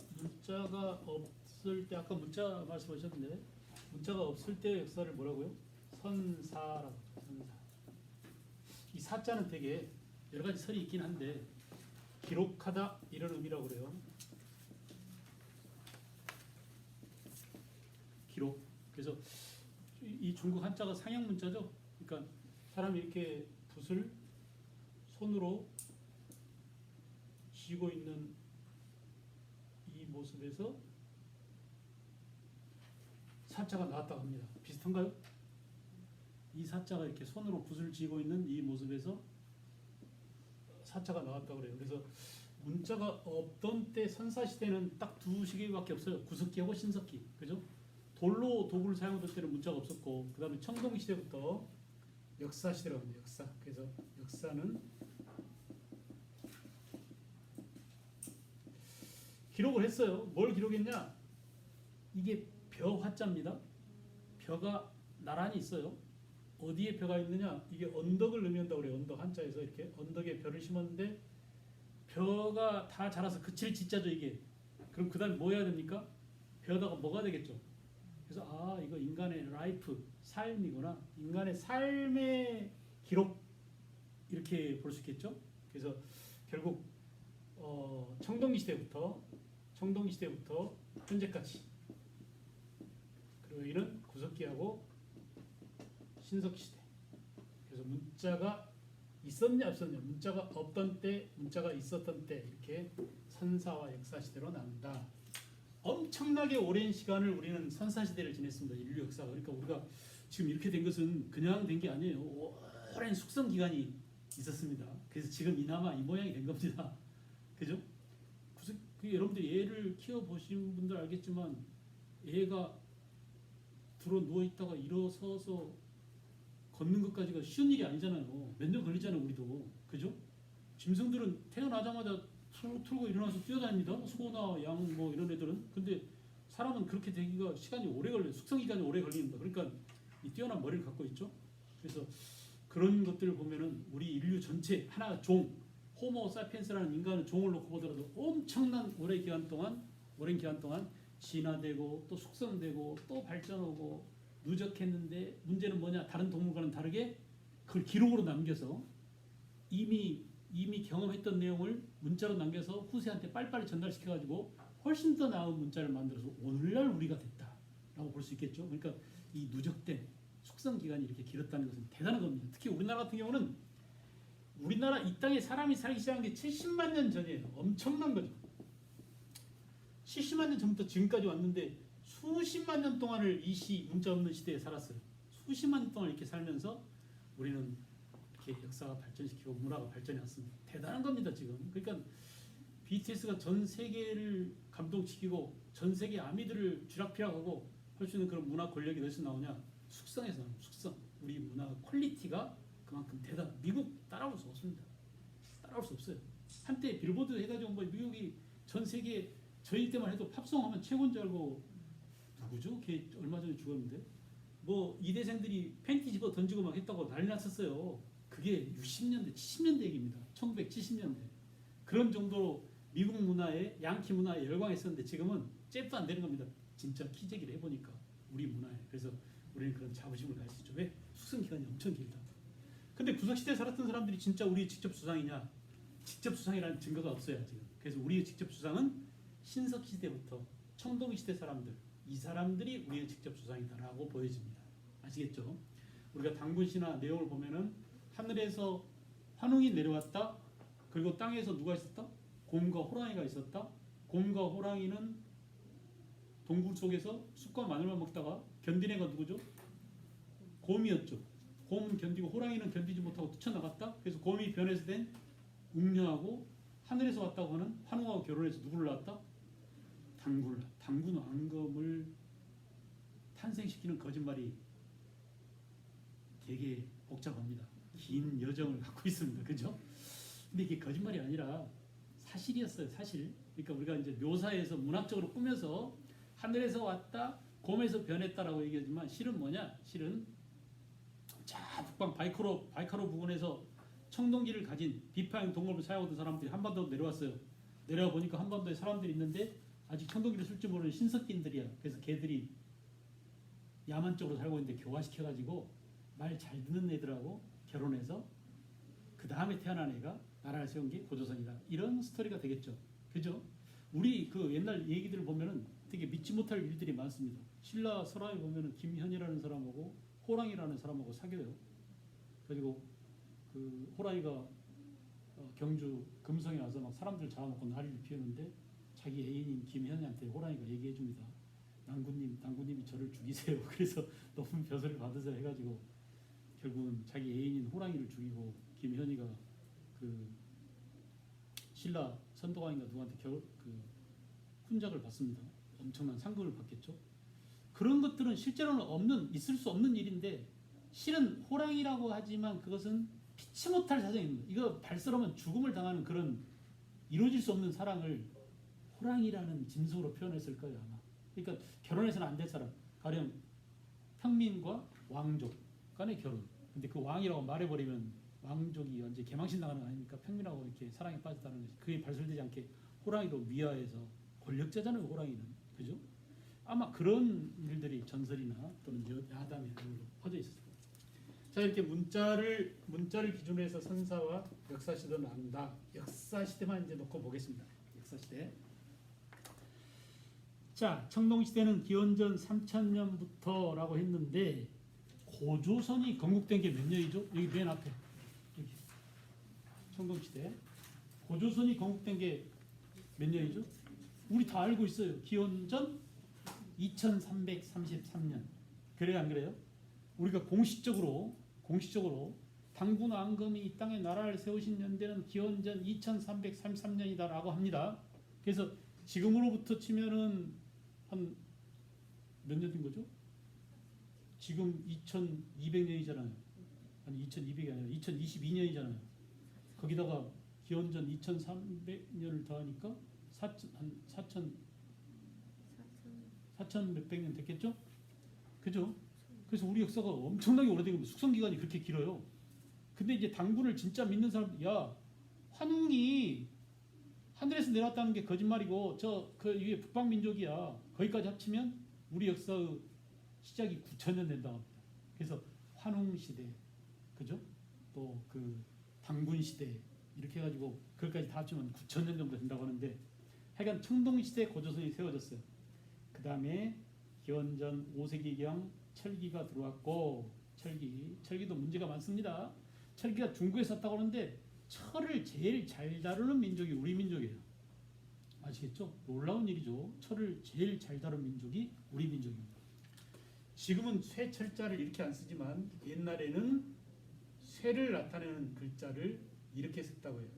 문자가 없을 때 아까 문자 말씀하셨는데 문자가 없을 때 역사를 뭐라고요? 선사라고. 선사. 이 사자는 되게 여러 가지 설이 있긴 한데 기록하다 이런 의미라고 그래요. 기록. 그래서 이 중국 한자가 상형 문자죠. 그러니까 사람이 이렇게 붓을 손으로 쥐고 있는 이 모습에서 사자가 나왔다고 합니다. 비슷한가요? 이 사자가 이렇게 손으로 붓을 쥐고 있는 이 모습에서 사자가 나왔다고 그래요. 그래서 문자가 없던 때 선사시대는 딱 두 시기밖에 없어요. 구석기하고 신석기. 그죠? 돌로 도구를 사용할 때는 문자가 없었고, 그 다음에 청동시대부터 역사시대라고 합니다. 역사. 그래서 역사는 기록을 했어요. 뭘 기록했냐? 이게 벼 화자입니다. 벼가 나란히 있어요. 어디에 벼가 있느냐? 이게 언덕을 의미한다고 그래요. 언덕 한자에서 이렇게 언덕에 벼를 심었는데 벼가 다 자라서 그칠 짓자죠 이게. 그럼 그 다음에 뭐 해야 됩니까? 벼다가 뭐가 되겠죠? 그래서 이거 인간의 라이프, 삶이구나. 인간의 삶의 기록 이렇게 볼 수 있겠죠? 그래서 결국 청동기 시대부터 현재까지, 그리고 여기는 구석기하고 신석기 시대. 그래서 문자가 있었냐 없었냐, 문자가 없던 때, 문자가 있었던 때, 이렇게 선사와 역사 시대로 나눈다. 엄청나게 오랜 시간을 우리는 선사 시대를 지냈습니다. 인류 역사가. 그러니까 우리가 지금 이렇게 된 것은 그냥 된 게 아니에요. 오랜 숙성 기간이 있었습니다. 그래서 지금 이나마 이 모양이 된 겁니다. 그죠? 여러분들 애를 키워보신 분들 알겠지만 애가 들어 누워있다가 일어서서 걷는 것까지가 쉬운 일이 아니잖아요. 몇 년 걸리잖아요, 우리도. 그죠? 짐승들은 태어나자마자 틀고 일어나서 뛰어다닙니다. 소나 양 뭐 이런 애들은. 근데 사람은 그렇게 되기가 시간이 오래 걸려요. 숙성 기간이 오래 걸립니다. 그러니까 이 뛰어난 머리를 갖고 있죠. 그래서 그런 것들을 보면은 우리 인류 전체 하나 호모 사피엔스라는 인간의 종을 놓고 보더라도 엄청난 오랜 기간 동안 진화되고 또 숙성되고 또 발전하고 누적했는데, 문제는 뭐냐? 다른 동물과는 다르게 그걸 기록으로 남겨서 이미 경험했던 내용을 문자로 남겨서 후세한테 빨리빨리 전달시켜가지고 훨씬 더 나은 문자를 만들어서 오늘날 우리가 됐다라고 볼 수 있겠죠. 그러니까 이 누적된 숙성 기간이 이렇게 길었다는 것은 대단한 겁니다. 특히 우리나라 같은 경우는 우리나라 이 땅에 사람이 살기 시작한 게 70만 년 전이에요. 엄청난 거죠. 70만 년 전부터 지금까지 왔는데 수십만 년 동안을 문자 없는 시대에 살았어요. 수십만 년 동안 이렇게 살면서 우리는 이렇게 역사가 발전시키고 문화가 발전해 왔습니다. 대단한 겁니다, 지금. 그러니까 BTS가 전 세계를 감동시키고 전 세계 아미들을 쥐락펴락하고 할 수 있는 그런 문화 권력이 어디서 나오냐? 숙성에서 나옵니다. 숙성. 우리 문화 퀄리티가 그만큼 대단. 미국 따라올 수 없습니다. 따라올 수 없어요. 한때 빌보드 해가지고 뭐 미국이 전 세계 저희 때만 해도 팝송 하면 최고인 줄 알고, 누구죠? 걔 얼마 전에 죽었는데 뭐 이대생들이 팬티 집어 던지고 막 했다고 난리 났었어요. 그게 60년대 70년대 얘기입니다. 1970년대. 그런 정도로 미국 문화에, 양키 문화에 열광했었는데 지금은 잽도 안 되는 겁니다. 진짜 키재기를 해보니까 우리 문화에. 그래서 우리는 그런 자부심을 가질 수 있죠. 왜? 숙성 기간이 엄청 길다. 근데 구석시대에 살았던 사람들이 진짜 우리의 직접 주상이냐? 직접 주상이라는 증거가 없어요, 지금. 그래서 우리의 직접 주상은 신석시대부터 청동시대 사람들, 이 사람들이 우리의 직접 주상이다라고 보여집니다. 아시겠죠? 우리가 당군신화 내용을 보면은 하늘에서 환웅이 내려왔다. 그리고 땅에서 누가 있었다? 곰과 호랑이가 있었다. 곰과 호랑이는 동굴 속에서 쑥과 마늘만 먹다가 견딘 애가 누구죠? 곰이었죠. 곰은 견디고 호랑이는 견디지 못하고 뛰쳐나갔다. 그래서 곰이 변해서 된 웅녀하고 하늘에서 왔다고 하는 환웅하고 결혼해서 누구를 낳았다? 당군 왕검을 탄생시키는 거짓말이 되게 복잡합니다. 긴 여정을 갖고 있습니다. 그죠? 근데 이게 거짓말이 아니라 사실이었어요. 사실. 그러니까 우리가 이제 묘사에서 문학적으로 꾸며서 하늘에서 왔다, 곰에서 변했다라고 얘기하지만 실은 뭐냐? 실은 자 북방 바이카로 부근에서 청동기를 가진 비파형 동업을 사용하던 사람들이 한반도로 내려왔어요. 내려와 보니까 한반도에 사람들이 있는데 아직 청동기를 쓸 줄 모르는 신석기인들이야. 그래서 걔들이 야만 쪽으로 살고 있는데 교화시켜가지고 말 잘 듣는 애들하고 결혼해서 그 다음에 태어난 애가 나라를 세운 게 고조선이다. 이런 스토리가 되겠죠. 그죠? 우리 그 옛날 얘기들을 보면은 되게 믿지 못할 일들이 많습니다. 신라 설화에 보면은 김현이라는 사람하고 호랑이라는 사람하고 사귀어요. 그리고 그 호랑이가 경주 금성에 와서 막 사람들 잡아먹고 난리를 피우는데 자기 애인인 김현이한테 호랑이가 얘기해 줍니다. 난구님이 저를 죽이세요. 그래서 높은 벼슬을 받으세요 해가지고 결국은 자기 애인인 호랑이를 죽이고 김현이가 그 신라 선도관인가 누구한테 훈장을 받습니다. 엄청난 상금을 받겠죠. 그런 것들은 실제로는 있을 수 없는 일인데 실은 호랑이라고 하지만 그것은 피치 못할 사정입니다. 이거 발설하면 죽음을 당하는 그런 이루어질 수 없는 사랑을 호랑이라는 짐승으로 표현했을 거예요 아마. 그러니까 결혼해서는 안 될 사람, 가령 평민과 왕족 간의 결혼. 근데 그 왕이라고 말해버리면 왕족이 언제 개망신 나가는 거 아닙니까? 평민하고 이렇게 사랑에 빠졌다는 것이 그게 발설되지 않게 호랑이로 미화해서 권력자잖아요 호랑이는. 그죠? 아마 그런 일들이 전설이나 또는 야담의 일로 퍼져 있었을 거예요. 자, 이렇게 문자를 기준으로 해서 선사와 역사 시대를 나눈다. 역사 시대만 이제 놓고 보겠습니다. 역사 시대. 자, 청동 시대는 기원전 3000년부터라고 했는데 고조선이 건국된 게 몇 년이죠? 여기 맨 앞에. 여기. 청동 시대. 고조선이 건국된 게 몇 년이죠? 우리 다 알고 있어요. 기원전 2333년. 그래요, 안 그래요? 우리가 공식적으로 당군 왕검이 이 땅에 나라를 세우신 연대는 기원전 2333년이다라고 합니다. 그래서 지금으로부터 치면은 한 몇 년 된 거죠? 지금 2200년이잖아요. 아니 2200이 아니라 2022년이잖아요. 거기다가 기원전 2300년을 더하니까 4천 몇백 년 됐겠죠? 그죠? 그래서 우리 역사가 엄청나게 오래된 겁니다. 숙성 기간이 그렇게 길어요. 근데 이제 당군을 진짜 믿는 사람, 야, 환웅이 하늘에서 내려왔다는 게 거짓말이고 이게 북방 민족이야. 거기까지 합치면 우리 역사의 시작이 9,000년 된다고 합니다. 그래서 환웅 시대, 그죠? 또 그 당군 시대 이렇게 해가지고 그것까지 다 합치면 9,000년 정도 된다고 하는데, 하여간 청동 시대 고조선이 세워졌어요. 그 다음에 기원전 5세기경 철기가 들어왔고, 철기도 문제가 많습니다. 철기가 중국에서 왔다고 하는데 철을 제일 잘 다루는 민족이 우리 민족이에요. 아시겠죠? 놀라운 일이죠. 철을 제일 잘 다루는 민족이 우리 민족입니다. 지금은 쇠철자를 이렇게 안 쓰지만 옛날에는 쇠를 나타내는 글자를 이렇게 썼다고 해요.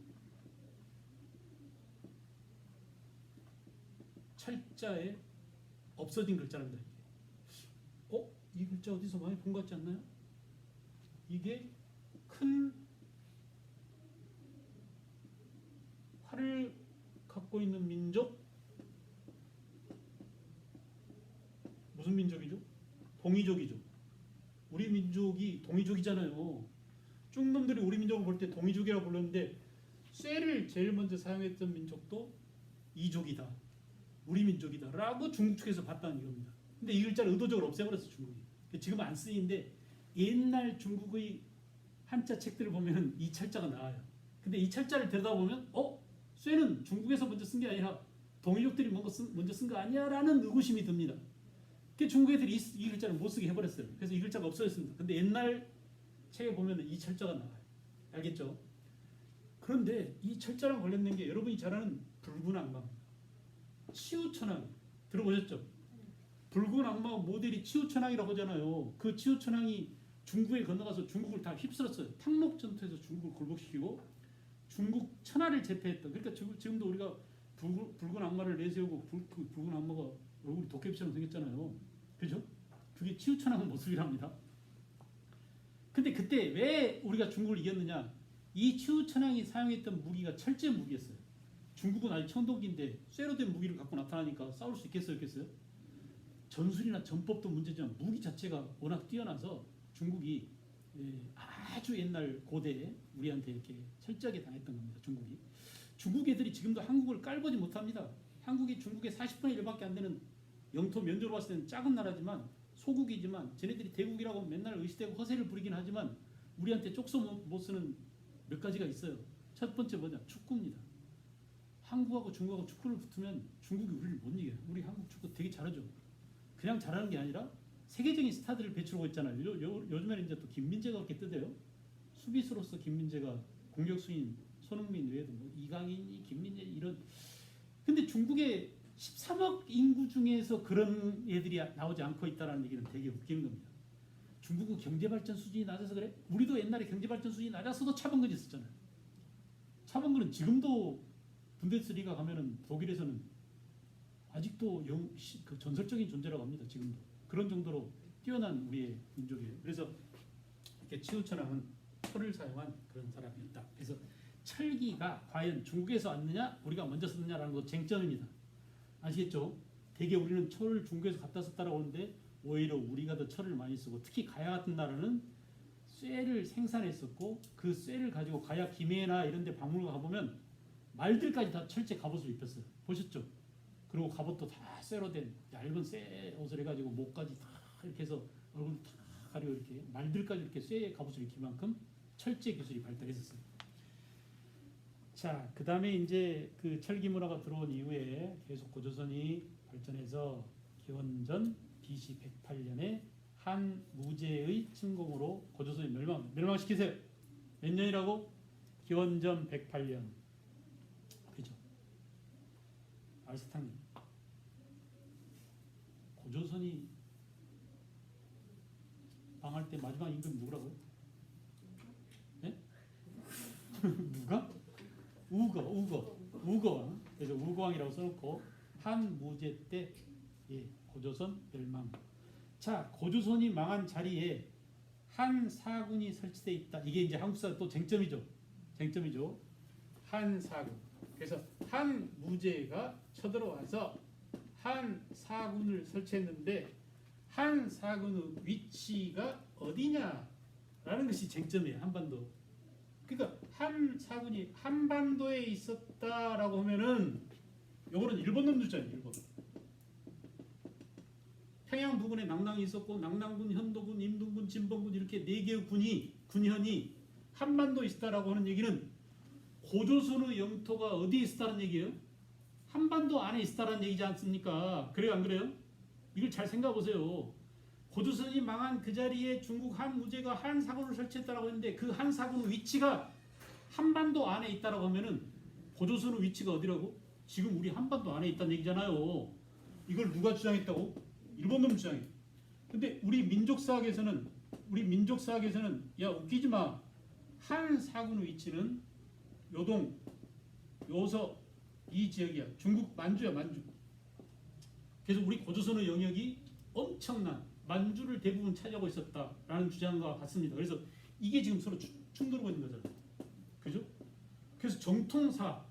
철자에 없어진 글자랍니다. 이 글자 어디서 많이 본 것 같지 않나요? 이게 큰 활을 갖고 있는 민족, 무슨 민족이죠? 동이족이죠. 우리 민족이 동이족이잖아요. 중놈들이 우리 민족을 볼 때 동이족이라고 불렀는데 쇠를 제일 먼저 사용했던 민족도 이족이다, 우리 민족이다 라고 중국 측에서 봤다는 이겁니다. 근데 이 글자를 의도적으로 없애버렸어 중국이. 지금 안 쓰이는데 옛날 중국의 한자 책들을 보면 이 철자가 나와요. 근데 이 철자를 들여다보면 쇠는 중국에서 먼저 쓴 게 아니라 동이족들이 먼저 쓴 거 아니야 라는 의구심이 듭니다. 그 중국 애들이 이 글자를 못 쓰게 해버렸어요. 그래서 이 글자가 없어졌습니다. 근데 옛날 책에 보면 이 철자가 나와요. 알겠죠? 그런데 이 철자랑 관련된 게 여러분이 잘 아는 붉은 악마입니다. 치우천왕 들어보셨죠? 붉은 악마 모델이 치우천왕이라고 하잖아요. 그 치우천왕이 중국에 건너가서 중국을 다 휩쓸었어요. 탕록 전투에서 중국을 굴복시키고 중국 천하를 제패했던. 그러니까 지금도 우리가 붉은 악마를 내세우고 그 붉은 악마가 얼굴이 도깨비처럼 생겼잖아요. 그죠? 그게 치우천왕 모습이랍니다. 근데 그때 왜 우리가 중국을 이겼느냐? 이 치우천왕이 사용했던 무기가 철제 무기였어요. 중국은 아직 청동기인데 쇠로 된 무기를 갖고 나타나니까 싸울 수 있겠어요? 전술이나 전법도 문제지만 무기 자체가 워낙 뛰어나서 중국이 아주 옛날 고대에 우리한테 이렇게 철저하게 당했던 겁니다. 중국이. 중국 애들이 지금도 한국을 깔보지 못합니다. 한국이 중국의 40분의 1밖에 안 되는 영토 면적으로 봤을 때는 작은 나라지만 소국이지만 쟤네들이 대국이라고 맨날 의시되고 허세를 부리긴 하지만 우리한테 쪽수 못 쓰는 몇 가지가 있어요. 첫 번째 뭐냐? 축구입니다. 한국하고 중국하고 축구를 붙으면 중국이 우리를 못 이겨요. 우리 한국 축구 되게 잘하죠. 그냥 잘하는 게 아니라 세계적인 스타들을 배출하고 있잖아요. 요즘에는 이제 또 김민재가 그렇게 뜨대요. 수비수로서 김민재가 공격수인 손흥민 외에도 뭐 이강인이 김민재 이런. 근데 중국의 13억 인구 중에서 그런 애들이 나오지 않고 있다는 얘기는 되게 웃기는 겁니다. 중국은 경제발전 수준이 낮아서 그래? 우리도 옛날에 경제발전 수준이 낮았어도 차범근 있었잖아요. 차범근은 지금도 분데스리가 가면은 독일에서는 아직도 그 전설적인 존재라고 합니다. 지금도 그런 정도로 뛰어난 우리의 민족이에요. 그래서 이렇게 치우천왕은 철을 사용한 그런 사람이었다. 그래서 철기가 과연 중국에서 왔느냐 우리가 먼저 썼느냐라는 거 쟁점입니다. 아시겠죠? 대개 우리는 철을 중국에서 갖다 썼다라고 하는데 오히려 우리가 더 철을 많이 쓰고 특히 가야 같은 나라는 쇠를 생산했었고 그 쇠를 가지고 가야 김해나 이런 데 박물관 가보면 말들까지 다 철제 갑옷을 입혔어요. 보셨죠? 그리고 갑옷도 다 쇠로 된 얇은 쇠 옷을 해가지고 목까지 다 이렇게 해서 얼굴 다 가리고 이렇게 말들까지 이렇게 쇠 갑옷을 입힐 만큼 철제 기술이 발달했었어요. 자, 그 다음에 이제 그 철기 문화가 들어온 이후에 계속 고조선이 발전해서 기원전 BC 108년에 한 무제의 침공으로 고조선이 멸망시키세요. 몇 년이라고? 기원전 108년. 그죠? 알스탕님. 고조선이 망할 때 마지막 임금 누구라고요? 네? 누가? 우거왕. 그래서 우거왕이라고 써놓고 한 무제 때 고조선 멸망. 자, 고조선이 망한 자리에 한 사군이 설치되어 있다. 이게 이제 한국사 또 쟁점이죠. 한 사군. 그래서 한 무제가 쳐들어와서 한 사군을 설치했는데 한 사군의 위치가 어디냐라는 것이 쟁점이에요. 한반도. 그러니까 한 사군이 한반도에 있었다라고 하면은 요거는 일본 놈들잖아요. 일본. 평양 부근에 낙랑이 있었고 낙랑군, 현도군, 임등군, 진봉군 이렇게 네 개의 군현이 한반도에 있었다라고 하는 얘기는 고조선의 영토가 어디에 있었다는 얘기예요? 한반도 안에 있었다는 얘기지 않습니까? 그래요, 안 그래요? 이걸 잘 생각해 보세요. 고조선이 망한 그 자리에 중국 한 무제가 한 사군을 설치했다라고 했는데 그 한 사군의 위치가 한반도 안에 있다라고 하면은 고조선의 위치가 어디라고? 지금 우리 한반도 안에 있다는 얘기잖아요. 이걸 누가 주장했다고? 일본 놈 주장해. 근데 우리 민족사학에서는 야 웃기지 마. 한 사군의 위치는 요동, 요서 이 지역이야. 중국 만주야 만주. 그래서 우리 고조선의 영역이 엄청난 만주를 대부분 차지하고 있었다라는 주장과 같습니다. 그래서 이게 지금 서로 충돌하고 있는 거잖아요. 그죠? 그래서 정통사,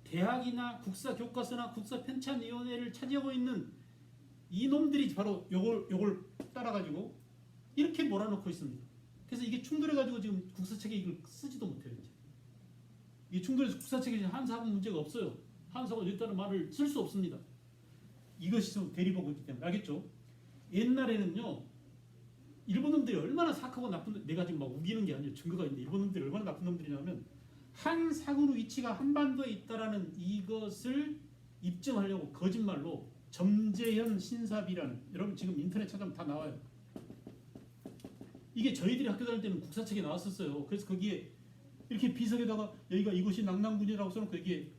대학이나 국사교과서나 국사편찬위원회를 차지하고 있는 이놈들이 바로 요걸 따라가지고 이렇게 몰아넣고 있습니다. 그래서 이게 충돌해가지고 지금 국사책에 이걸 쓰지도 못해요. 이제. 이게 충돌해서 국사책에 한사군 문제가 없어요. 한사군 있다는 말을 쓸 수 없습니다. 이것이 좀 대립하고 있기 때문에 알겠죠? 옛날에는요. 일본 놈들이 얼마나 사악하고 나쁜, 내가 지금 막 우기는 게 아니에요. 증거가 있는데 일본 놈들이 얼마나 나쁜 놈들이냐면 한 사군의 위치가 한반도에 있다라는 이것을 입증하려고 거짓말로 점재현 신사비라는, 여러분 지금 인터넷 찾아보면 다 나와요. 이게 저희들이 학교 다닐 때는 국사책에 나왔었어요. 그래서 거기에 이렇게 비석에다가 여기가 이곳이 낙랑군이라고 써놓고 이게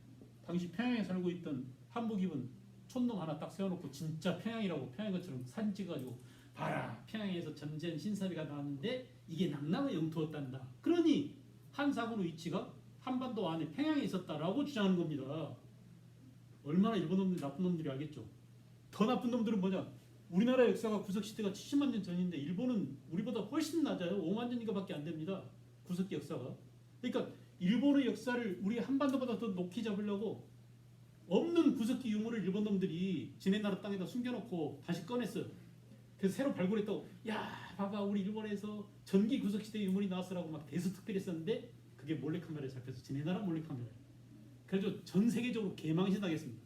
당시 평양에 살고 있던 한복 입은 촌놈 하나 딱 세워놓고 진짜 평양이라고 평양 것처럼 사진 찍어가지고 봐라 평양에서 점재현 신사비가 나왔는데 이게 낙랑의 영토였단다. 그러니 한 사군의 위치가 한반도 안에 평양에 있었다라고 주장하는 겁니다. 얼마나 일본 놈들이 나쁜 놈들이 알겠죠. 더 나쁜 놈들은 뭐냐? 우리나라 역사가 구석시대가 70만 년 전인데 일본은 우리보다 훨씬 낮아요. 5만 년인가밖에 안 됩니다. 구석기 역사가. 그러니까 일본의 역사를 우리 한반도보다 더 높이 잡으려고 없는 구석기 유물을 일본 놈들이 지네 나라 땅에다 숨겨놓고 다시 꺼냈어요. 그래서 새로 발굴했다고 야 봐봐 우리 일본에서 전기 구석 시대 유물이 나왔어라고 막 대수특별했었는데 그게 몰래카메라에 잡혀서 지네 나라 몰래카메라. 그래서 전 세계적으로 개망신하겠습니다.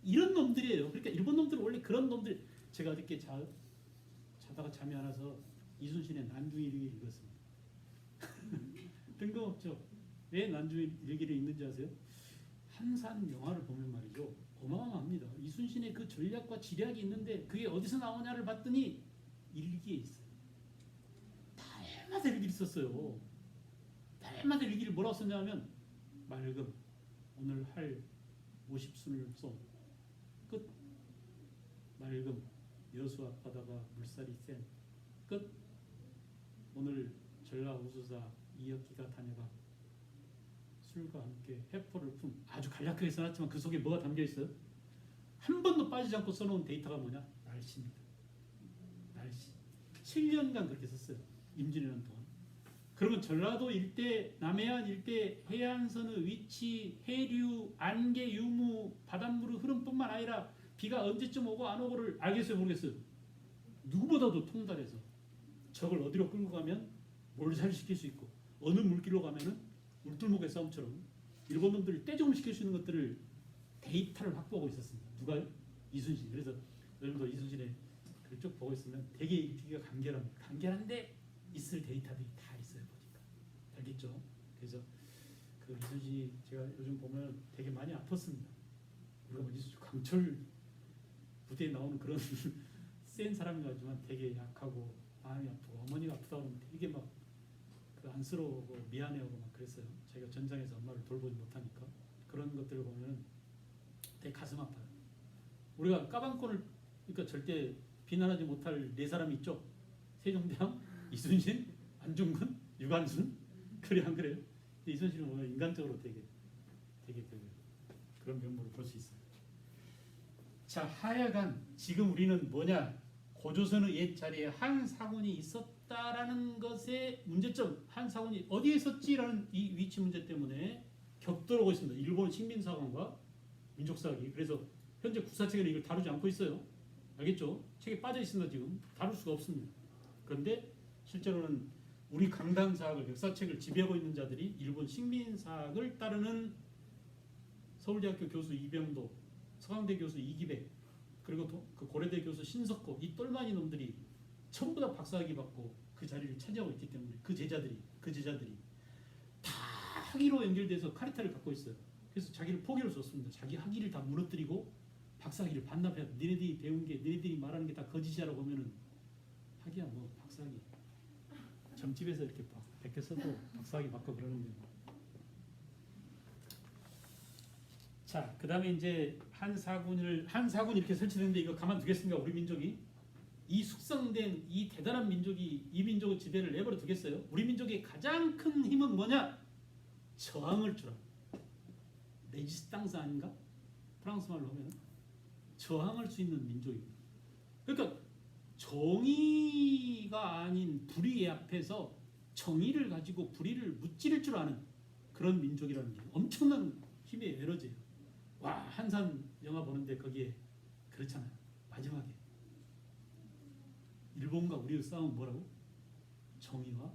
이런 놈들이에요. 그러니까 일본 놈들은 원래 그런 놈들. 제가 어저께 자다가 잠이 안 와서 이순신의 난중일기를 읽었습니다. 뜬금없죠. 왜 난중일기를 읽는지 아세요? 한산 영화를 보면 말이죠. 어마어마합니다. 이순신의 그 전략과 지략이 있는데 그게 어디서 나오냐를 봤더니 일기에 있어요. 달마다 일기를 썼어요. 달마다 일기를 뭐라고 썼냐면 맑음 오늘 할 50순을 쏜 끝. 맑음 여수 앞바다가 물살이 센 끝. 오늘 전라 우수사 이혁기가 다녀가 술과 함께 회포를 품. 아주 간략하게 써놨지만 그 속에 뭐가 담겨 있어요? 한 번도 빠지지 않고 써놓은 데이터가 뭐냐? 날씨입니다. 날씨. 7년간 그렇게 썼어요. 임진왜란 동안. 그러면 전라도 일대, 남해안 일대 해안선의 위치, 해류, 안개, 유무, 바닷물의 흐름뿐만 아니라 비가 언제쯤 오고 안 오고를 알겠어요, 모르겠어요? 누구보다도 통달해서 적을 어디로 끌고 가면 몰살시킬 수 있고 어느 물길로 가면은 울tur목의 싸움처럼 일본 놈들을 떼종시킬 수 있는 것들을 데이터를 확보하고 있었습니다. 누가요? 이순신. 그래서 여러분도 이순신의 글을 쭉 보고 있으면 되게 읽기가 간결합니다. 간결한데 있을 데이터들이 다 있어요. 보니까 알겠죠? 그래서 그 이순신이 제가 요즘 보면 되게 많이 아팠습니다. 우리가 뭐 이순신 강철 부대에 나오는 그런 센 사람인 것 같지만 되게 약하고 마음이 아프고 어머니가 아프다 그러면 되게 막 안쓰러워하고 미안해하고 막 그랬어요. 제가 전장에서 엄마를 돌보지 못하니까 그런 것들을 보면 되게 가슴 아파요. 우리가 까방권을 그러니까 절대 비난하지 못할 네 사람이 있죠. 세종대왕, 이순신, 안중근, 유관순. 그래 안 그래요? 근데 이순신은 오늘 인간적으로 되게 그런 면모를 볼 수 있어요. 자, 하여간 지금 우리는 뭐냐? 고조선의 옛 자리에 한 사군이 있었다라는 것의 문제점, 한 사군이 어디에 있었지라는 이 위치 문제 때문에 격돌하고 있습니다. 일본 식민사관과 민족사학이. 그래서 현재 국사책에는 이걸 다루지 않고 있어요. 알겠죠? 책에 빠져 있습니다. 지금 다룰 수가 없습니다. 그런데 실제로는 우리 강단사학을 역사책을 지배하고 있는 자들이 일본 식민사학을 따르는 서울대학교 교수 이병도, 서강대 교수 이기백, 그리고 그 고려대 교수 신석호, 이 똘마니 놈들이 전부 다 박사학위 받고 그 자리를 차지하고 있기 때문에 그 제자들이 다 학위로 연결돼서 카리타를 갖고 있어요. 그래서 자기를 포기를 줬습니다. 자기 학위를 다 무너뜨리고 박사학위를 반납해야 돼. 니네들이 배운 게, 니네들이 말하는 게 다 거짓이라고 하면은 하기야 뭐 박사학위. 점집에서 이렇게 베껴 써도 박사학위 받고 그러는데. 자, 그 다음에 이제 한 사군 이렇게 설치되는데 이거 가만두겠습니까? 우리 민족이 이 숙성된 이 대단한 민족이 이 민족의 지배를 내버려 두겠어요? 우리 민족의 가장 큰 힘은 뭐냐? 저항을 주라. 레지스탕스 아닌가? 프랑스 말로 하면 저항할 수 있는 민족입니다. 그러니까 정의가 아닌 불의 앞에서 정의를 가지고 불의를 무찌를 줄 아는 그런 민족이라는 게 엄청난 힘의 에너지예요. 와, 한산 영화 보는데 거기에 그렇잖아요. 마지막에 일본과 우리의 싸움은 뭐라고? 정의와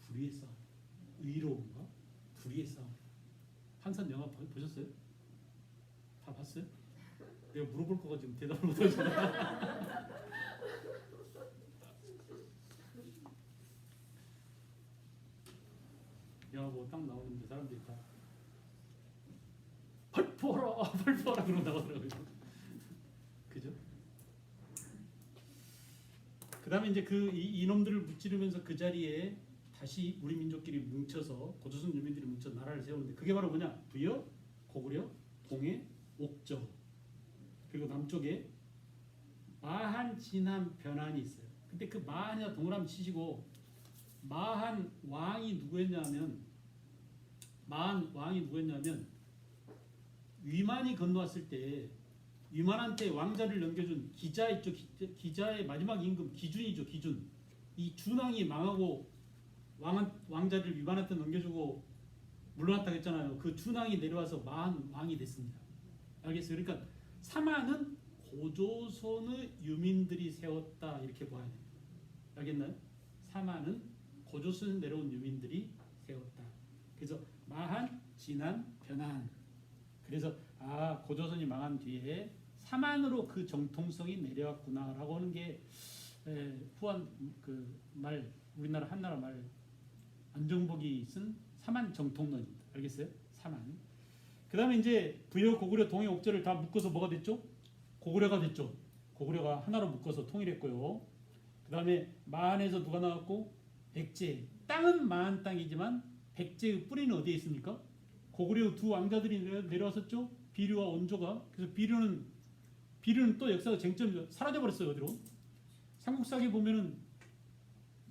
불의의 싸움, 의로움과 불의의 싸움. 한산 영화 보셨어요? 다 봤어요? 내가 물어볼 거가 지금 대답을 못하잖아. 영화 보고 딱 나오는데 사람들이 다 발포하라 그러고 나오더라고요. 그죠? 그 다음에 이제 이놈들을 무찌르면서 그 자리에 다시 우리 민족끼리 뭉쳐서 고조선 유민들이 뭉쳐 나라를 세우는데 그게 바로 뭐냐? 부여, 고구려, 동해, 옥저, 그리고 남쪽에 마한, 진한, 변한이 있어요. 근데 그 마한이나 동그라미 치시고 마한 왕이 누구였냐면 위만이 건너왔을 때 위만한테 왕자를 넘겨준 기자 있죠. 기자의 마지막 임금 기준이죠. 기준. 이 준왕이 망하고 왕자를 위만한테 넘겨주고 물러났다고 했잖아요. 그 준왕이 내려와서 마한 왕이 됐습니다. 알겠어요? 그러니까 사마는 고조선의 유민들이 세웠다 이렇게 봐야 됩니다. 알겠나요? 사만은 고조선에서 내려온 유민들이 세웠다. 그래서 마한, 진한, 변한. 그래서 고조선이 망한 뒤에 사만으로 그 정통성이 내려왔구나라고 하는 게 후한 그 말 우리나라 한나라 말 안정복이 쓴 사만 정통론입니다. 알겠어요? 사만. 그다음에 이제 부여, 고구려, 동해, 옥저를 다 묶어서 뭐가 됐죠? 고구려가 됐죠. 고구려가 하나로 묶어서 통일했고요. 그다음에 마한에서 누가 나왔고 백제. 땅은 마한 땅이지만 백제의 뿌리는 어디에 있습니까? 고구려 두 왕자들이 내려왔었죠. 비류와 온조가. 그래서 비류는 또 역사가 쟁점이 사라져 버렸어요. 어디로? 삼국사기 보면은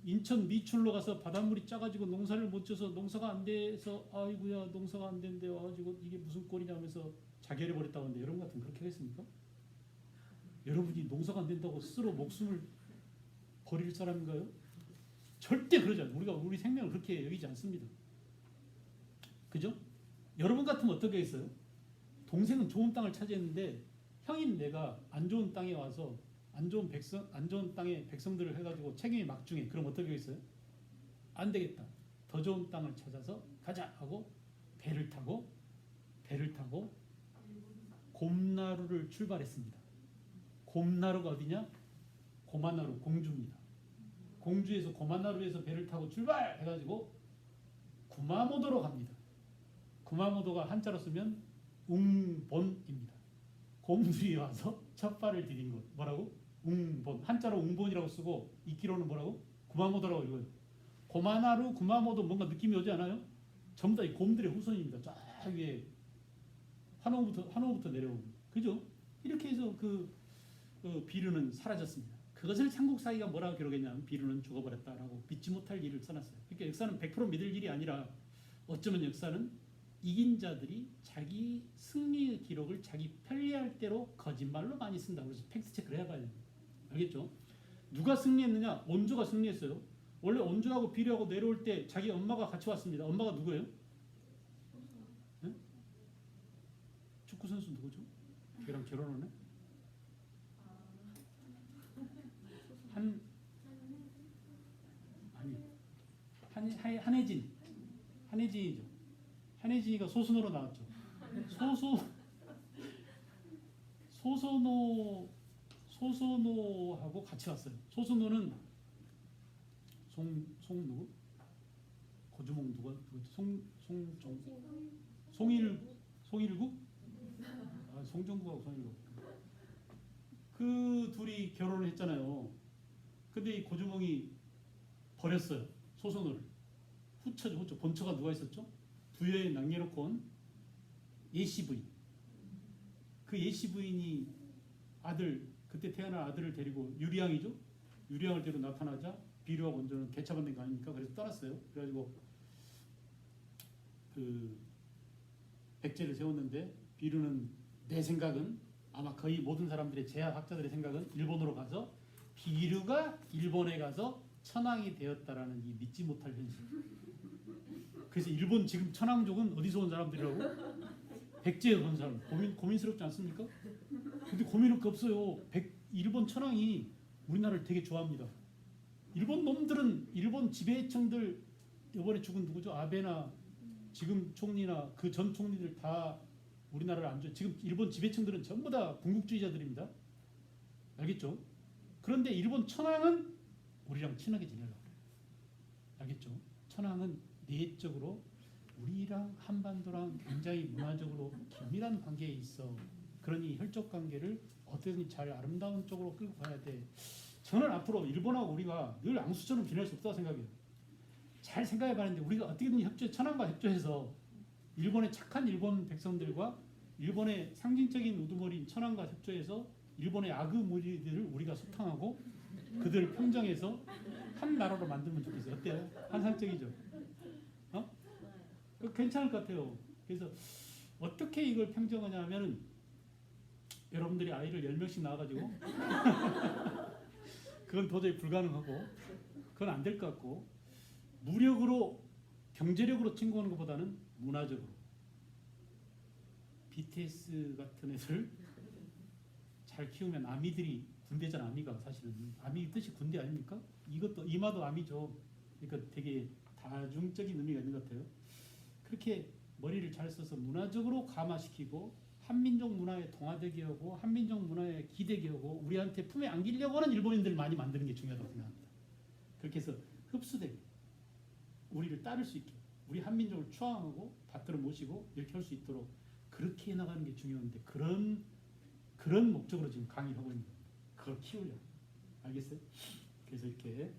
인천 미출로 가서 바닷물이 짜가지고 농사를 못 져서 농사가 안 돼서 아이고야 농사가 안 된대 와가지고 이게 무슨 꼴이냐면서 자결해 버렸다고 하는데 여러분 같으면 그렇게 하겠습니까? 여러분이 농사가 안 된다고 스스로 목숨을 버릴 사람인가요? 절대 그러지 않아요. 우리가 우리 생명을 그렇게 여기지 않습니다. 그죠? 여러분 같으면 어떻게 했어요? 동생은 좋은 땅을 차지했는데 형인 내가 안 좋은 땅에 와서 안 좋은 땅에 백성들을 해가지고 책임이 막중해. 그럼 어떻게 했어요? 안 되겠다. 더 좋은 땅을 찾아서 가자 하고 배를 타고 곰나루를 출발했습니다. 곰나루가 어디냐? 고만나루 공주입니다. 공주에서 고만나루에서 배를 타고 출발해가지고 구마모도로 갑니다. 구마모도가 한자로 쓰면 웅본입니다. 곰들이 와서 첫 발을 디딘 곳. 뭐라고? 웅본. 한자로 웅본이라고 쓰고 이끼로는 뭐라고? 구마모도라고 읽어요. 고만나루, 구마모도 뭔가 느낌이 오지 않아요? 전부 다 이 곰들의 후손입니다. 쫙 위에 환호부터 내려오고. 그죠? 이렇게 해서 비류는 사라졌습니다. 그것을 삼국사기가 뭐라고 기록했냐면 비류는 죽어버렸다라고 믿지 못할 일을 써놨어요. 그러니까 역사는 100% 믿을 일이 아니라 어쩌면 역사는 이긴 자들이 자기 승리의 기록을 자기 편리할 대로 거짓말로 많이 쓴다. 그래서 팩트 체크를 해봐야 됩니다. 알겠죠? 누가 승리했느냐? 온조가 승리했어요. 원래 온조하고 비류하고 내려올 때 자기 엄마가 같이 왔습니다. 엄마가 누구예요? 네? 축구 선수 누구죠? 걔랑 결혼하네? 한혜진이죠. 한혜진이가 소순으로 나왔죠. 소선호하고 같이 왔어요. 소선호는 송 누구? 고주몽 누가? 송일국? 송정국하고 송일국. 그 둘이 결혼을 했잖아요. 근데 이 고주몽이 버렸어요. 소선호를. 후처죠. 본처가 누가 있었죠? 부여에 남겨놓고 온 예시 부인. 그 예시 부인이 그때 태어난 아들을 데리고 유리왕이죠. 유리왕을 데리고 나타나자 비류와 원조는 개차반된 거 아닙니까? 그래서 떠났어요. 그래가지고 그 백제를 세웠는데 비류는 내 생각은 아마 거의 모든 사람들의 제약학자들의 생각은 일본으로 가서 비류가 일본에 가서 천황이 되었다라는 이 믿지 못할 현실. 그래서 일본 지금 천황족은 어디서 온 사람들이라고? 백제에 온 사람. 고민스럽지 않습니까? 근데 고민할 게 없어요. 일본 천황이 우리나라를 되게 좋아합니다. 일본 놈들은 일본 지배층들 이번에 죽은 누구죠? 아베나 지금 총리나 그 전 총리들 다 우리나라를 안 좋아. 지금 일본 지배층들은 전부 다 군국주의자들입니다. 알겠죠? 그런데 일본 천황은 우리랑 친하게 지내려고 그래요. 알겠죠? 천황은 내적으로 우리랑 한반도랑 굉장히 문화적으로 긴밀한 관계에 있어. 그러니 혈족 관계를 어떻게든 잘 아름다운 쪽으로 끌고 가야 돼. 저는 앞으로 일본하고 우리가 늘 앙수처럼 지낼 수 없다고 생각해요. 잘 생각해봤는데 우리가 어떻게든 천황과 협조해서 일본의 착한 일본 백성들과 일본의 상징적인 우두머리인 천황과 협조해서 일본의 악의 무리들을 우리가 소탕하고 그들을 평정해서 한 나라로 만들면 좋겠어요. 어때요? 환상적이죠? 괜찮을 것 같아요. 그래서 어떻게 이걸 평정하냐 하면 여러분들이 아이를 10명씩 낳아가지고 그건 도저히 불가능하고 그건 안 될 것 같고 무력으로 경제력으로 침공하는 것보다는 문화적으로 BTS 같은 애들 잘 키우면 아미들이 군대잖아. 아미가 사실은 아미 뜻이 군대 아닙니까? 이것도 이마도 아미죠. 그러니까 되게 다중적인 의미가 있는 것 같아요. 그렇게 머리를 잘 써서 문화적으로 감화시키고 한민족 문화에 동화되게 하고 한민족 문화에 기대게 하고 우리한테 품에 안기려고 하는 일본인들 많이 만드는 게 중요하다고 생각합니다. 그렇게 해서 흡수되게 우리를 따를 수 있게 우리 한민족을 추앙하고 받들어 모시고 이렇게 할 수 있도록 그렇게 해나가는 게 중요한데 그런 목적으로 지금 강의를 하고 있는 겁니다. 그걸 키우려고. 알겠어요? 그래서 이렇게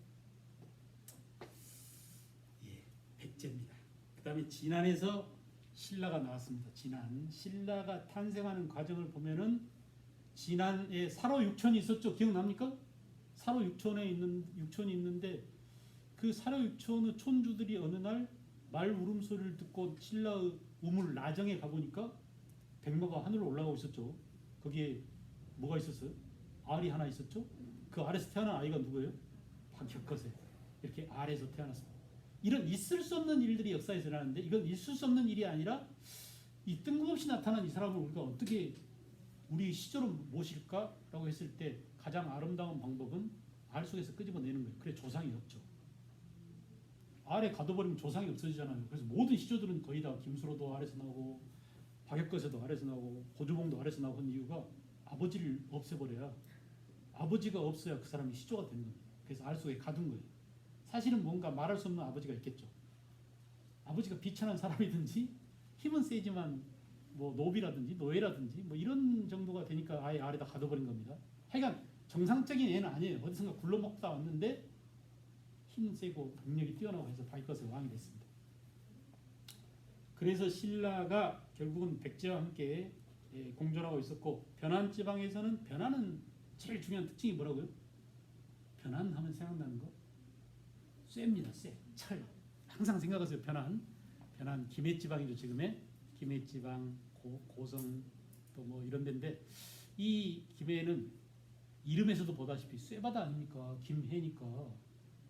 백제입니다. 그 다음에 진안에서 신라가 나왔습니다. 진안. 신라가 탄생하는 과정을 보면은 진안에 사로 육촌이 있었죠. 기억납니까? 사로 육촌이 있는데 그 사로 육촌의 촌주들이 어느 날 말 울음소리를 듣고 신라의 우물 나정에 가보니까 백마가 하늘로 올라가고 있었죠. 거기에 뭐가 있었어요? 알이 하나 있었죠. 그 알에서 태어난 아이가 누구예요? 박혁거세. 이렇게 알에서 태어났습니다. 이런 있을 수 없는 일들이 역사에서 일어나는데 이건 있을 수 없는 일이 아니라 이 뜬금없이 나타난 이 사람을 우리가 어떻게 우리 시조로 모실까라고 했을 때 가장 아름다운 방법은 알 속에서 끄집어내는 거예요. 그래 조상이 없죠. 알에 가둬버리면 조상이 없어지잖아요. 그래서 모든 시조들은 거의 다 김수로도 알에서 나오고 박혁거세도 알에서 나오고 고조봉도 알에서 나온 이유가 아버지를 없애버려야 아버지가 없어야 그 사람이 시조가 되는 겁니다. 그래서 알 속에 가둔 거예요. 사실은 뭔가 말할 수 없는 아버지가 있겠죠. 아버지가 비천한 사람이든지 힘은 세지만 뭐 노비라든지 노예라든지 뭐 이런 정도가 되니까 아예 알에다 가둬버린 겁니다. 하여간 정상적인 애는 아니에요. 어디선가 굴러먹다 왔는데 힘 세고 능력이 뛰어나고 해서 박혁거세가 왕이 됐습니다. 그래서 신라가 결국은 백제와 함께 공존하고 있었고 변한 지방에서는 변화는 제일 중요한 특징이 뭐라고요? 변환하면 생각나는 거? 쇠입니다. 쇠, 철. 항상 생각하세요. 변환 김해 지방이죠. 지금의 김해 지방, 고성 또 뭐 이런 데인데 이 김해는 이름에서도 보다시피 쇠바다 아닙니까? 김해니까.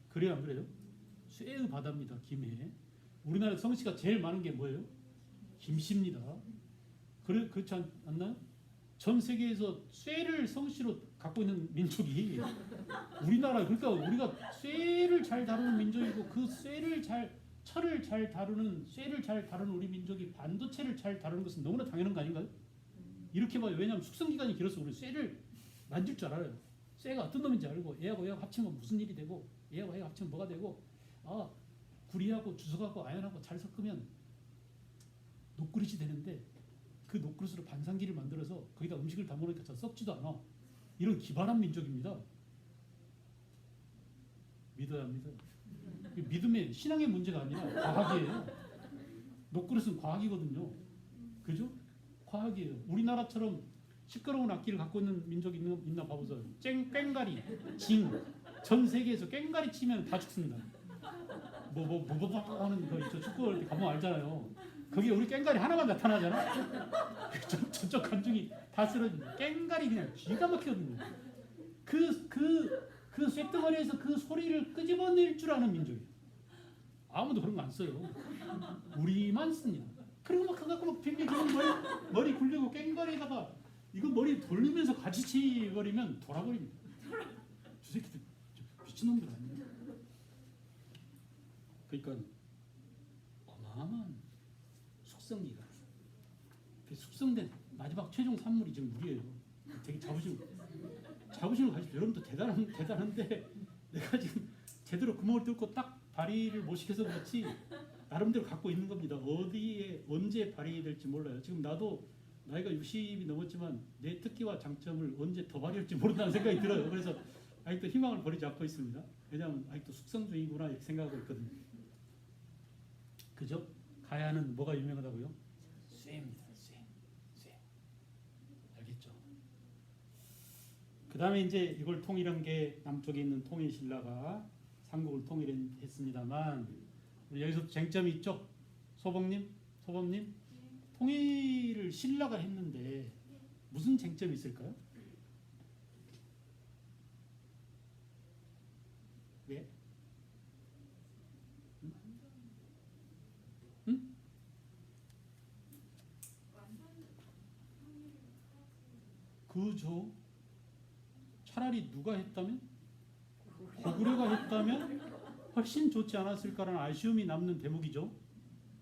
그래요, 안 그래요? 쇠의 바다입니다. 김해. 우리나라 성씨가 제일 많은 게 뭐예요? 김씨입니다. 그렇지 않나요? 전 세계에서 쇠를 성씨로 갖고 있는 민족이 우리나라. 그러니까 우리가 쇠를 잘 다루는 민족이고 그 철을 잘 다루는 쇠를 잘 다루는 우리 민족이 반도체를 잘 다루는 것은 너무나 당연한 거 아닌가요? 이렇게 봐요. 왜냐하면 숙성 기간이 길어서 우리 쇠를 만질 줄 알아요. 쇠가 어떤 놈인지 알고 얘하고 얘하고 합치면 무슨 일이 되고 얘하고 얘하고 합치면 뭐가 되고 구리하고 주석하고 아연하고 잘 섞으면 녹그릇이 되는데 그 녹그릇으로 반상기를 만들어서 거기다 음식을 담아놓으니까 잘 썩지도 않아. 이런 기발한 민족입니다. 믿어야 합니다. 믿음의 신앙의 문제가 아니라 과학이에요. 녹그릇은 과학이거든요. 그죠? 과학이에요. 우리나라처럼 시끄러운 악기를 갖고 있는 민족이 있나 봐보세요. 꽹가리, 징. 전 세계에서 꽹가리 치면 다 죽습니다. 하는 거 있죠. 축구 할 때 가면 알잖아요. 거기에 우리 꽹가리 하나만 나타나잖아. 저쪽 관중이 다 쓰러집니다. 꽹가리 그냥 기가 막히거든요. 그 쇳덩어리에서 그 소리를 끄집어낼 줄 아는 민족이에요. 아무도 그런 거 안 써요. 우리만 씁니다. 그리고 막 그거 갖고 막 빙빙 머리 굴리고 꽹가리에다가 이거 머리 돌리면서 같이 치버리면 돌아버립니다. 저 새끼들 미친놈들 아니에요. 그러니까 어마어마한 숙성기가 숙성된 마지막 최종 산물이 지금 물이에요. 되게 자부심을 가지고 여러분도 대단한데 내가 지금 제대로 구멍을 뚫고 딱 발휘를 못 시켜서 그렇지 나름대로 갖고 있는 겁니다. 어디에 언제 발휘될지 몰라요. 지금 나도 나이가 60이 넘었지만 내 특기와 장점을 언제 더 발휘할지 모른다는 생각이 들어요. 그래서 아직도 희망을 버리지 않고 있습니다. 왜냐하면 아직도 숙성 중이구나 이렇게 생각하고 있거든요. 그죠? 가야는 뭐가 유명하다고요? 쇠입니다. 쇠. 알겠죠? 그 다음에 이제 이걸 통일한 게 남쪽에 있는 통일신라가 삼국을 통일했습니다만 여기서 쟁점이 있죠? 소범님? 통일을 신라가 했는데 무슨 쟁점이 있을까요? 왜? 응? 그죠? 차라리 누가 했다면? 고구려가 했다면 훨씬 좋지 않았을까라는 아쉬움이 남는 대목이죠.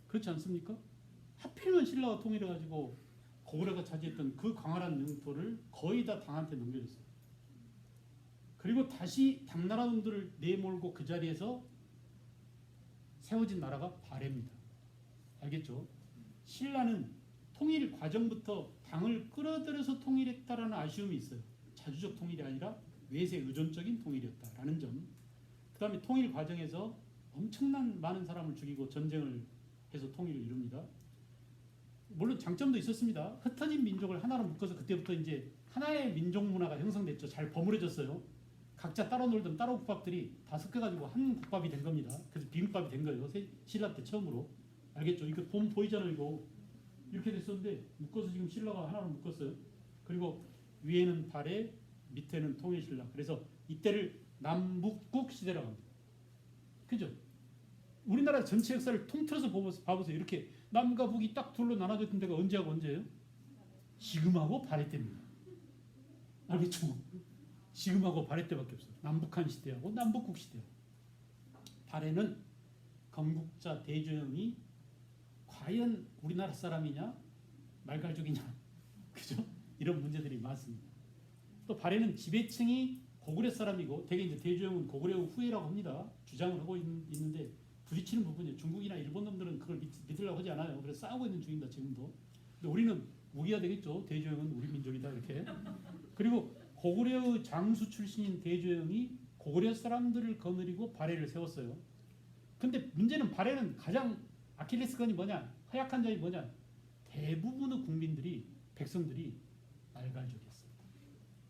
그렇지 않습니까? 하필이면 신라가 통일해가지고 고구려가 차지했던 그 광활한 영토를 거의 다 당한테 넘겨줬어요. 그리고 다시 당나라 놈들을 내몰고 그 자리에서 세워진 나라가 발해입니다. 알겠죠? 신라는 통일 과정부터 당을 끌어들여서 통일했다라는 아쉬움이 있어요. 자주적 통일이 아니라 외세 의존적인 통일이었다라는 점. 그 다음에 통일 과정에서 엄청난 많은 사람을 죽이고 전쟁을 해서 통일을 이룹니다. 물론 장점도 있었습니다. 흩어진 민족을 하나로 묶어서 그때부터 이제 하나의 민족 문화가 형성됐죠. 잘 버무려졌어요. 각자 따로 놀던 따로 국밥들이 다 섞여가지고 한 국밥이 된 겁니다. 그래서 비빔밥이 된 거예요. 신라 때 처음으로. 알겠죠? 이거 보이잖아요. 이거 이렇게 됐었는데 묶어서 지금 신라가 하나로 묶었어요. 그리고 위에는 발해, 밑에는 통일신라. 그래서 이때를 남북국 시대라고 합니다. 그죠? 우리나라 전체 역사를 통틀어서 봐보세요. 이렇게 남과 북이 딱 둘로 나눠졌던 데가 언제하고 언제예요? 지금하고 발해 때입니다. 알겠죠? 지금하고 발해 때밖에 없어요. 남북한 시대하고 남북국 시대하고. 발해는 건국자 대조영이 과연 우리나라 사람이냐 말갈족이냐 그죠? 이런 문제들이 많습니다. 또 발해는 지배층이 고구려 사람이고 대개 이제 대조영은 고구려 후예라고 합니다. 주장을 하고 있는데 부딪히는 부분이에요. 중국이나 일본 놈들은 그걸 믿으려고 하지 않아요. 그래서 싸우고 있는 중입니다. 지금도. 근데 우리는 우기가 되겠죠. 대조영은 우리 민족이다 이렇게. 그리고 고구려의 장수 출신인 대조영이 고구려 사람들을 거느리고 발해를 세웠어요. 근데 문제는 발해는 가장 아킬레스건이 뭐냐? 허약한 점이 뭐냐? 대부분의 국민들이 백성들이 말갈족이었습니다.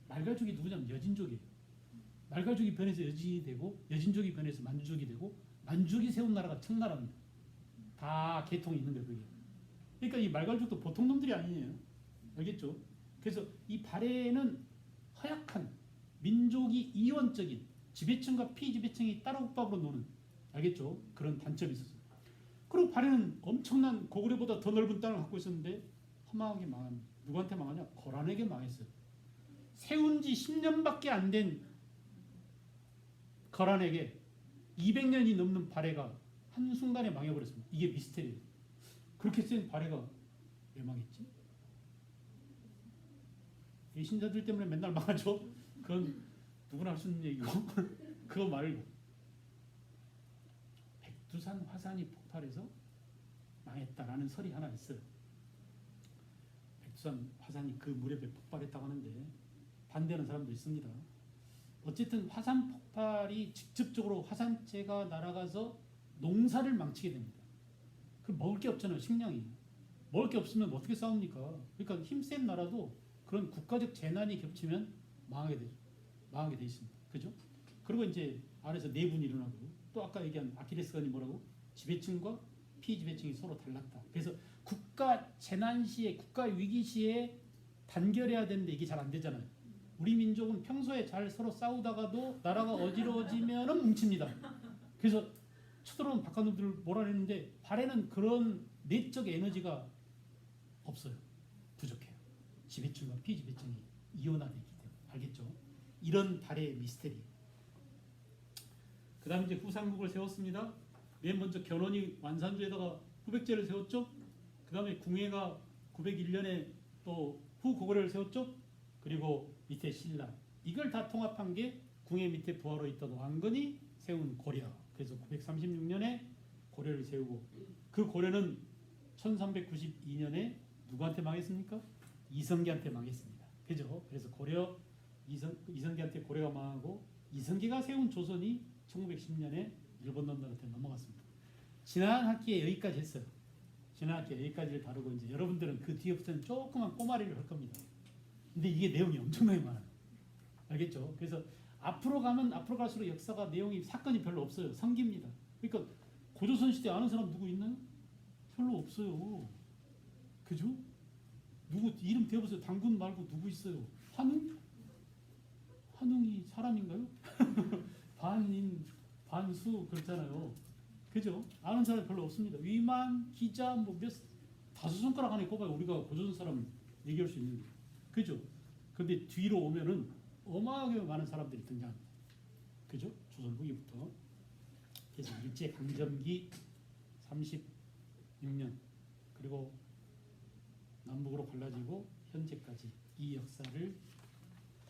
말갈족이 누구냐면 여진족이에요. 말갈족이 변해서 여진이 되고 여진족이 변해서 만주족이 되고 만주족이 세운 나라가 청나라입니다. 다 계통이 있는 거예요. 그게. 그러니까 이 말갈족도 보통 놈들이 아니에요. 알겠죠? 그래서 이 발해는 허약한 민족이 이원적인 지배층과 피지배층이 따로 국밥으로 노는 알겠죠? 그런 단점이 있었어요. 그리고 발해는 엄청난 고구려보다 더 넓은 땅을 갖고 있었는데 허망하게 망합니다. 누구한테 망하냐? 거란에게 망했어요. 세운 지 10년밖에 안 된 거란에게 200년이 넘는 발해가 한순간에 망해버렸습니다. 이게 미스테리예요. 그렇게 센 발해가 왜 망했지? 배신자들 때문에 맨날 망하죠. 그건 누구나 할 수 있는 얘기고 그거 말고 백두산 화산이 폭발해서 망했다라는 설이 하나 있어요. 백두산 화산이 그 무렵에 폭발했다고 하는데 반대하는 사람도 있습니다. 어쨌든 화산 폭발이 직접적으로 화산재가 날아가서 농사를 망치게 됩니다. 그 먹을 게 없잖아요. 식량이. 먹을 게 없으면 어떻게 싸웁니까? 그러니까 힘센 나라도 그런 국가적 재난이 겹치면 망하게 돼 있습니다. 그죠? 그리고 이제 안에서 내분이 일어나고 또 아까 얘기한 아킬레스건이 뭐라고? 지배층과 피지배층이 서로 달랐다. 그래서 국가 재난 시에 국가 위기 시에 단결해야 되는데 이게 잘 안 되잖아요. 우리 민족은 평소에 잘 서로 싸우다가도 나라가 어지러워지면은 뭉칩니다. 그래서 쳐들어온 바깥놈들을 몰아내는데 발해는 그런 내적 에너지가 없어요. 부족해요. 지배층과 피지배층이 이원화되기 때문에. 알겠죠? 이런 발해의 미스테리. 그 다음에 이제 후삼국을 세웠습니다. 맨 먼저 견훤이 완산주에다가 후백제를 세웠죠. 그 다음에 궁예가 901년에 또 후고구려를 세웠죠. 그리고 밑에 신라. 이걸 다 통합한 게 궁예 밑에 부하로 있던 왕건이 세운 고려. 그래서 936년에 고려를 세우고 그 고려는 1392년에 누구한테 망했습니까? 이성계한테 망했습니다. 그죠? 그래서 고려 이성계한테 고려가 망하고 이성계가 세운 조선이 1910년에 일본 놈들한테 넘어갔습니다. 지난 학기에 여기까지 했어요. 지난 학기에 여기까지를 다루고 이제 여러분들은 그 뒤에부터는 조그만 꼬마리를 할 겁니다. 근데 이게 내용이 엄청나게 많아요. 알겠죠? 그래서 앞으로 가면 앞으로 갈수록 역사가 내용이 사건이 별로 없어요. 성기입니다. 그러니까 고조선 시대 아는 사람 누구 있나요? 별로 없어요. 그죠? 누구 이름 대보세요. 당군 말고 누구 있어요? 환웅? 환웅이 사람인가요? 반인, 반수 그렇잖아요. 그죠? 아는 사람이 별로 없습니다. 위만, 기자 뭐 다섯 손가락 안에 꼽아요. 우리가 고조선 사람 얘기할 수 있는 게. 그죠? 근데 뒤로 오면은 어마어마하게 많은 사람들이 등장합니다. 그죠? 조선 후기부터. 그래서 일제 강점기 36년 그리고 남북으로 갈라지고 현재까지 이 역사를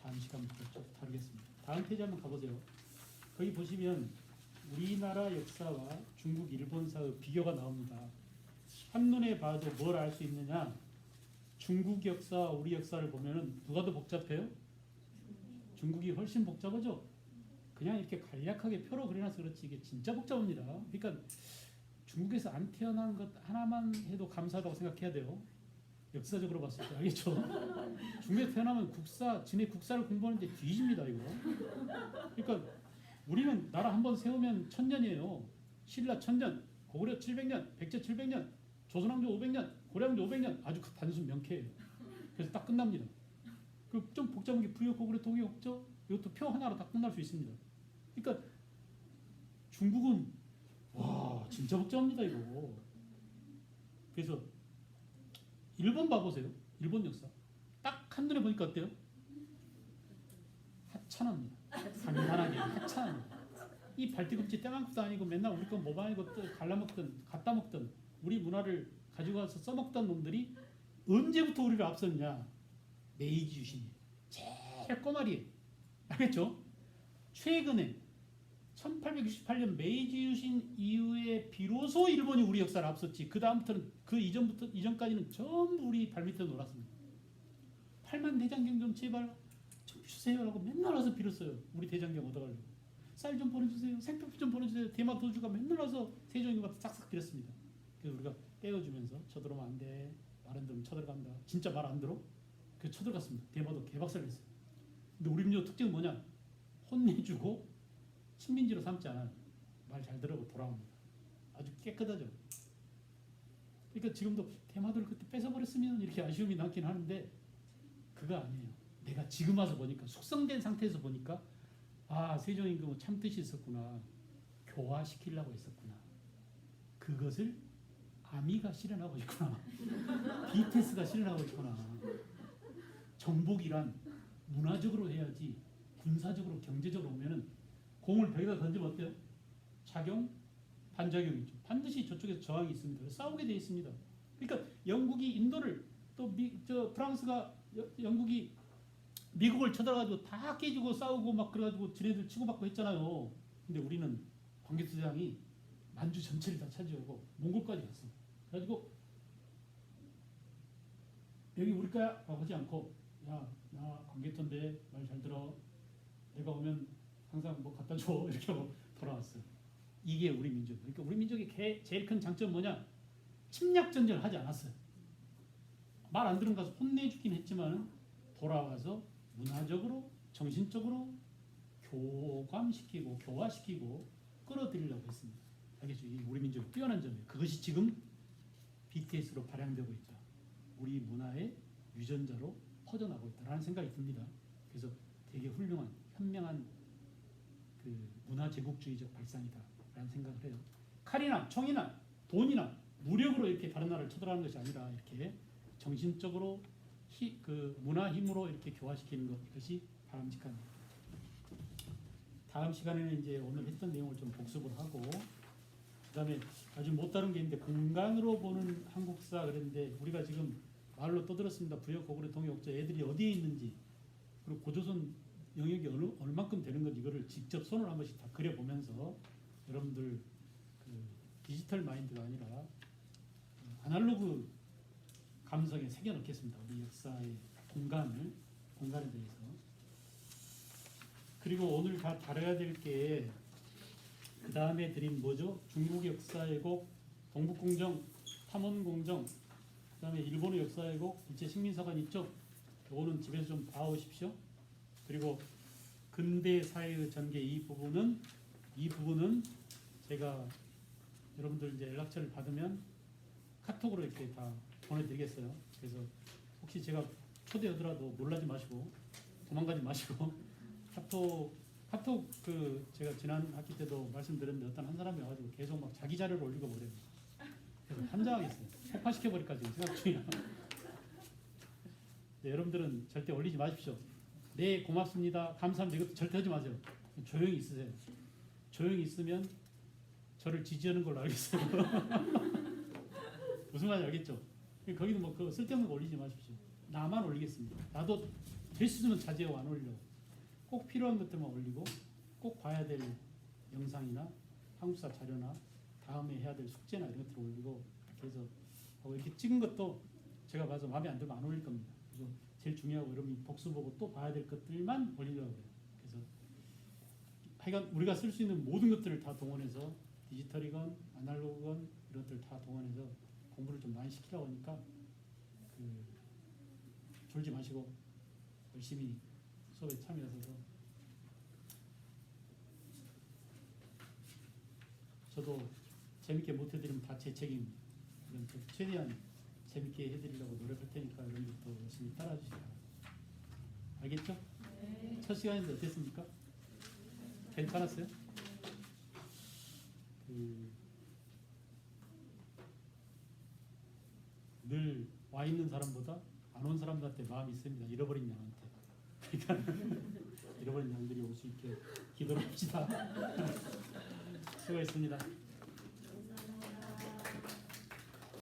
다음 시간부터 다루겠습니다. 다음 페이지 한번 가보세요. 거기 보시면 우리나라 역사와 중국, 일본사의 비교가 나옵니다. 한눈에 봐도 뭘 알 수 있느냐? 중국 역사, 우리 역사를 보면은 누가 더 복잡해요? 중국이 훨씬 복잡하죠? 그냥 이렇게 간략하게 표로 그려놔서 그렇지 이게 진짜 복잡합니다. 그러니까 중국에서 안 태어난 것 하나만 해도 감사하다고 생각해야 돼요. 역사적으로 봤을 때 알겠죠? 중국에 태어나면 지네 국사를 공부하는데 뒤집니다 이거. 그러니까 우리는 나라 한 번 세우면 1000년이에요. 신라 1000년, 고구려 700년, 백제 700년, 조선왕조 500년, 고려왕조 500년 아주 단순 명쾌해요. 그래서 딱 끝납니다. 그 좀 복잡한 게 부여, 고구려, 동여, 옥조 이것도 표 하나로 다 끝날 수 있습니다. 그러니까 중국은 와 진짜 복잡합니다 이거. 그래서 일본 봐보세요. 일본 역사 딱 한눈에 보니까 어때요? 하찮합니다. 간단하게 하찮합니다. 이 발뒤꿈치 떼만큼도 아니고 맨날 우리 거 모방이고 갈라먹든 갖다 먹든 우리 문화를 가지고 와서 써먹던 놈들이 언제부터 우리를 앞섰냐? 메이지 유신이에요. 제일 꼬마리에요. 알겠죠? 최근에 1868년 메이지 유신 이후에 비로소 일본이 우리 역사를 앞섰지. 그 다음부터는 그 이전까지는 전부 우리 발밑에 놀았습니다. 8만 대장경 좀 제발 좀 주세요라고 맨날 와서 빌었어요. 우리 대장경 얻어가려고. 쌀 좀 보내주세요. 생필품 좀 보내주세요. 대마 도주가 맨날 와서 세종님한테 싹싹 빌었습니다. 그래서 우리가 떼어주면서 쳐들어오면 안 돼. 말 안 들으면 쳐들어간다. 진짜 말 안 들어? 그래서 쳐들어갔습니다. 대마도 개박살을 했어요. 근데 우리 민족 특징은 뭐냐? 혼내주고 식민지로 삼지 않아요. 말 잘 들으고 돌아옵니다. 아주 깨끗하죠. 그러니까 지금도 대마도를 그때 뺏어버렸으면 이렇게 아쉬움이 남긴 하는데 그거 아니에요. 내가 지금 와서 보니까 숙성된 상태에서 보니까 아 세종임금 참 뜻이 있었구나. 교화시키려고 했었구나. 그것을 아미가 실현하고 있구나. BTS가 실현하고 있구나. 정복이란 문화적으로 해야지 군사적으로 경제적으로 오면은 공을 벽에다 던지면 어때요? 작용, 반작용이죠. 반드시 저쪽에서 저항이 있습니다. 싸우게 돼 있습니다. 그러니까 영국이 인도를 또 프랑스가 영국이 미국을 쳐들어가지고 다 깨지고 싸우고 막 그래가지고 지네들 치고받고 했잖아요. 근데 우리는 광개토대왕이 만주 전체를 다 차지하고 몽골까지 갔어. 그래가지고 여기 우리 거야 라고 하지 않고 야 나 광개토인데 말 잘 들어. 내가 오면 항상 뭐 갖다 줘 이렇게 하고 돌아왔어요. 이게 우리 민족. 그러니까 우리 민족의 제일 큰 장점 뭐냐? 침략 전쟁을 하지 않았어요. 말 안 들은 가서 혼내주긴 했지만 돌아와서 문화적으로 정신적으로 교감시키고 교화시키고 끌어들이려고 했습니다. 알겠죠? 이게 우리 민족의 뛰어난 점이에요. 그것이 지금 BTS로 발양되고 있다. 우리 문화의 유전자로 퍼져나가고 있다라는 생각이 듭니다. 그래서 되게 훌륭한 현명한 그 문화 제국주의적 발상이다라는 생각을 해요. 칼이나 총이나 돈이나 무력으로 이렇게 다른 나라를 쳐들어가는 것이 아니라 이렇게 정신적으로 그 문화 힘으로 이렇게 교화시키는 것, 이것이 바람직한. 다음 시간에는 이제 오늘 했던 내용을 좀 복습을 하고 그다음에 아주 못 다룬 게 있는데 공간으로 보는 한국사 그랬는데 우리가 지금 말로 떠들었습니다. 부여, 고구려, 동해, 옥저 애들이 어디에 있는지 그리고 고조선 영역이 얼만큼 되는 건지 이거를 직접 손으로 한 번씩 다 그려보면서 여러분들 그 디지털 마인드가 아니라 아날로그 감성에 새겨넣겠습니다. 우리 역사의 공간에 대해서. 그리고 오늘 다 다뤄야 될 게 그 다음에 드린 뭐죠? 중국 역사의 곡, 동북공정, 탐원공정, 그 다음에 일본의 역사의 곡, 일제 식민사관 있죠? 이거는 집에서 좀 봐오십시오. 그리고 근대 사회의 전개 이 부분은 제가 여러분들 이제 연락처를 받으면 카톡으로 이렇게 다 보내드리겠어요. 그래서 혹시 제가 초대하더라도 놀라지 마시고 도망가지 마시고 카톡 그 제가 지난 학기 때도 말씀드렸는데 어떤 한 사람이 와가지고 계속 막 자기 자료를 올리고 버려요. 그래서 환장하겠어요. 폭파시켜 버릴까 지금 생각 중이야. 네, 여러분들은 절대 올리지 마십시오. 네, 고맙습니다. 감사합니다. 이것도 절대 하지 마세요. 조용히 있으세요. 조용히 있으면 저를 지지하는 걸로 알겠어요. 무슨 말인지 알겠죠? 거기도 뭐 그 쓸데없는 거 올리지 마십시오. 나만 올리겠습니다. 나도 될 수 있으면 자제하고 안 올려. 꼭 필요한 것들만 올리고 꼭 봐야 될 영상이나 한국사 자료나 다음에 해야 될 숙제나 이런 것들을 올리고 그래서 이렇게 찍은 것도 제가 봐서 마음에 안 들면 안 올릴 겁니다. 그래서 제일 중요하고 여러분이 복수 보고 또 봐야 될 것들만 올리려고 해요. 그래서 하여간 우리가 쓸 수 있는 모든 것들을 다 동원해서 디지털이건 아날로그건 이런 것들 다 동원해서 공부를 좀 많이 시키라고 하니까 졸지 마시고 열심히 수업에 참여하셔서 저도 재밌게 못 해드리면 다 제 책임입니다. 최대한 재밌게 해드리려고 노력할 테니까 여러분들도 열심히 따라주시기 바랍니다. 알겠죠? 네. 첫 시간인데 어땠습니까? 괜찮았어요? 늘 와 있는 사람보다 안 온 사람들한테 마음이 있습니다. 잃어버린 양한테. 그러니까 잃어버린 양들이 올 수 있게 기도를 합시다. 수고했습니다.